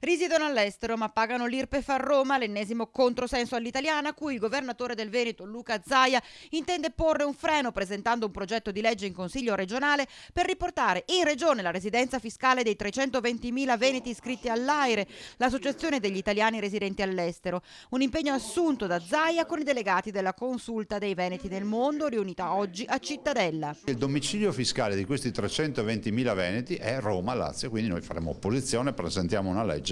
Risiedono all'estero ma pagano l'IRPEF a Roma, l'ennesimo controsenso all'italiana a cui il governatore del Veneto Luca Zaia intende porre un freno presentando un progetto di legge in Consiglio regionale per riportare in regione la residenza fiscale dei 320.000 veneti iscritti all'AIRE, l'associazione degli italiani residenti all'estero. Un impegno assunto da Zaia con i delegati della Consulta dei Veneti del Mondo riunita oggi a Cittadella. Il domicilio fiscale di questi 320.000 veneti è Roma, Lazio, quindi noi faremo opposizione, presentiamo una legge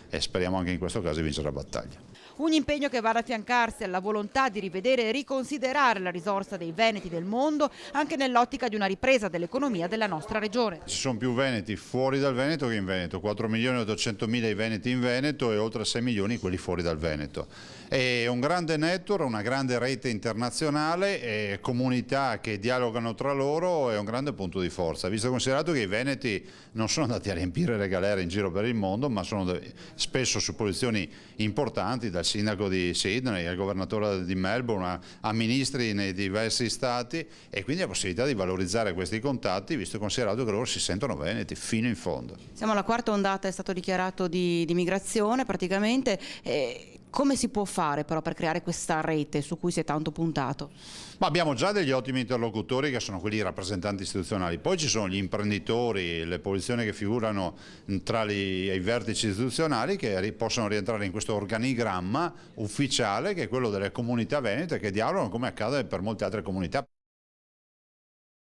e speriamo anche in questo caso di vincere la battaglia. Un impegno che va ad affiancarsi alla volontà di rivedere e riconsiderare la risorsa dei veneti del mondo anche nell'ottica di una ripresa dell'economia della nostra regione. Ci sono più veneti fuori dal Veneto che in Veneto, 4.800.000 i veneti in Veneto e oltre 6 milioni quelli fuori dal Veneto. È un grande network, una grande rete internazionale, comunità che dialogano tra loro, è un grande punto di forza, visto e considerato che i veneti non sono andati a riempire le galere in giro per il mondo, ma sono spesso su posizioni importanti, dal sindaco di Sydney al governatore di Melbourne a ministri nei diversi stati, e quindi la possibilità di valorizzare questi contatti, visto e considerato che loro si sentono veneti fino in fondo. Siamo alla quarta ondata, è stato dichiarato di migrazione praticamente. Come si può fare però per creare questa rete su cui si è tanto puntato? Ma abbiamo già degli ottimi interlocutori che sono quelli rappresentanti istituzionali, poi ci sono gli imprenditori, le posizioni che figurano tra i vertici istituzionali che possono rientrare in questo organigramma ufficiale che è quello delle comunità venete che dialogano come accade per molte altre comunità.